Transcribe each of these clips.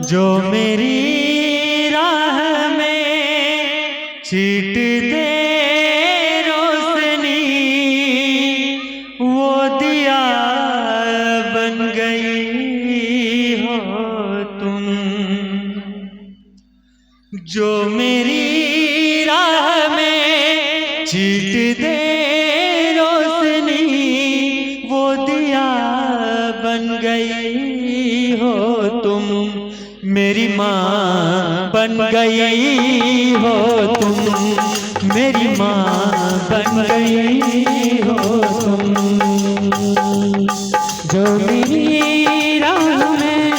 जो मेरी राह में छीट दे रोशनी, वो दिया बन गई हो तुम। जो मेरी राह में छीट दे रोशनी, वो दिया बन गई हो तुम। मेरी माँ बन गई हो तुम, मेरी माँ बन गई हो तुम। जो मेरी राह में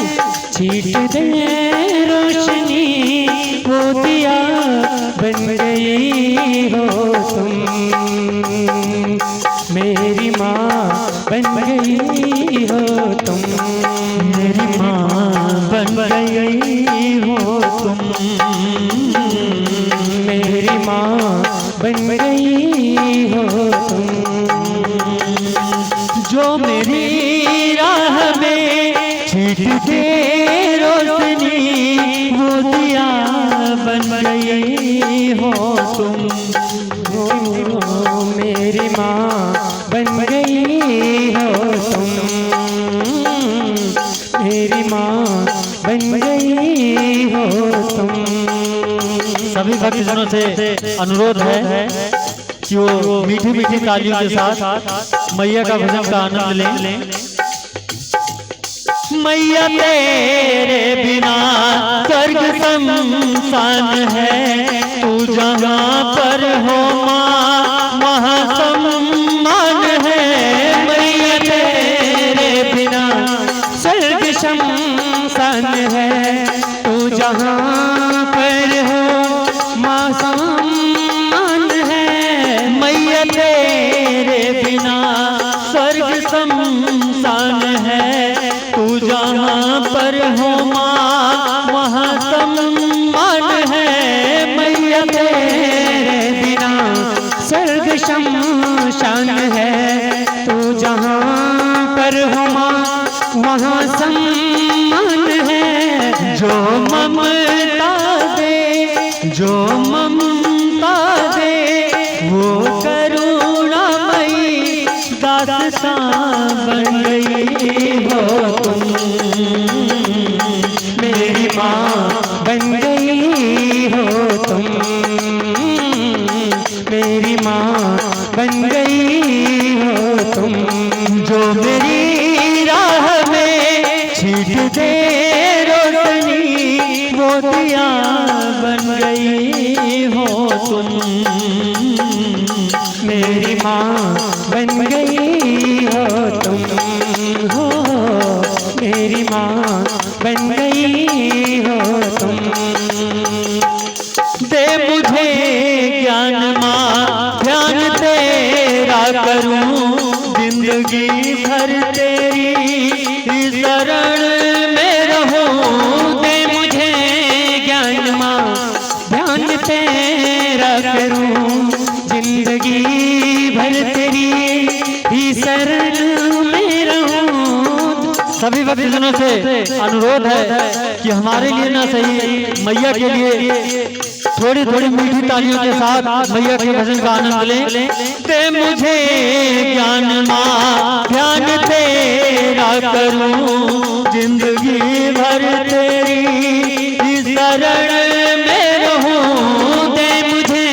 छीट दे रोशनी, वो दिया बन गई हो तुम। मेरी माँ बन गई हो तुम, मेरी माँ बन गई हो तुम। मेरी माँ बन गई हो तुम। जो मेरी राह में छीट दे रोशनी, वो दिया बन गई हो तुम। ओ मेरी माँ बन गई हो तुम। मेरी माँ बन गई हो तुम। सभी भक्तजनों से अनुरोध है कि वो मीठी मीठी तालियों के साथ मैया का भजन का आनंद लें। मैया तेरे बिना स्वर्ग शमशान है, तू जहाँ पर हो माँ वहाँ सम्मान है। मैया तेरे बिना स्वर्ग शमशान है, तू जहाँ पर हो माँ सम्मान है। मैया तेरे बिना स्वर्ग शमशान है, तू जहाँ पर हो माँ वहाँ सम्मान है। मैया तेरे बिना स्वर्ग शमशान है, तू जहाँ पर हो माँ वहाँ सम्मान है। जो ममता दे, जो ममता दे, वो करुणामयी दास्तां बन गई हो तुम। मेरी माँ बन गई हो तुम। मेरी माँ बन गई हो तुम। जो मेरी राह में छीट दे रोशनी, वो दिया बन गई हो तुम। मेरी माँ बन गई हो तुम। हो मेरी माँ बन गई हो तुम। दे मुझे ज्ञान माँ, ध्यान तेरा करूं, जिंदगी भर तेरी शरण में रहूं। दे मुझे ज्ञान माँ, ध्यान तेरा करूं, जिंदगी भर तेरी ही शरण में रहूं। सभी भक्तजनों से अनुरोध है कि हमारे लिए ना सही मैया के लिए थोड़ी थोड़ी मीठी तालियों के साथ मैया के भजन का आनंद लें। दे मुझे ज्ञान माँ, ध्यान तेरा करूं, जिंदगी भर तेरी शरण में रहूं। दे मुझे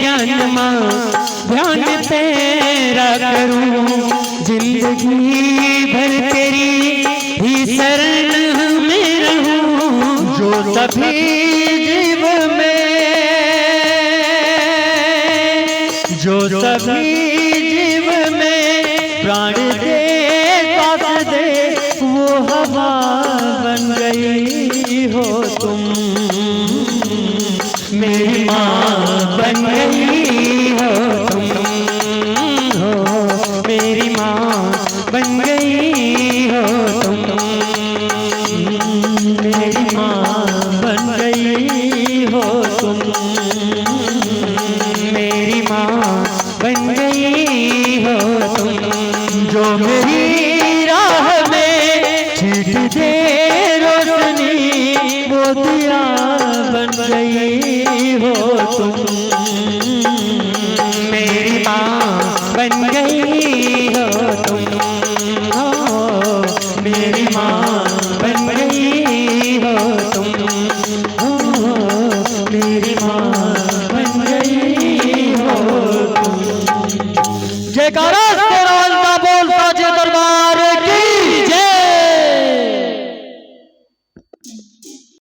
ज्ञान माँ, ध्यान तेरा करूं, जिंदगी भर तेरी ही शरण में रहूं। जो सभी जीव में, जो सभी जीव में प्राण दे सांस दे, वो हवा बन गई हो तुम। मेरी माँ बन गई हो तुम। हो मेरी माँ बन गई हो तुम। मेरी माँ बन गई हो तुम। मेरी माँ बन गई गोदिया बन गई हो तुम, मेरी माँ बन गई हो तुम, हो मेरी माँ बन गई हो तुम, हो मेरी माँ बन गई हो तुम। जयकारा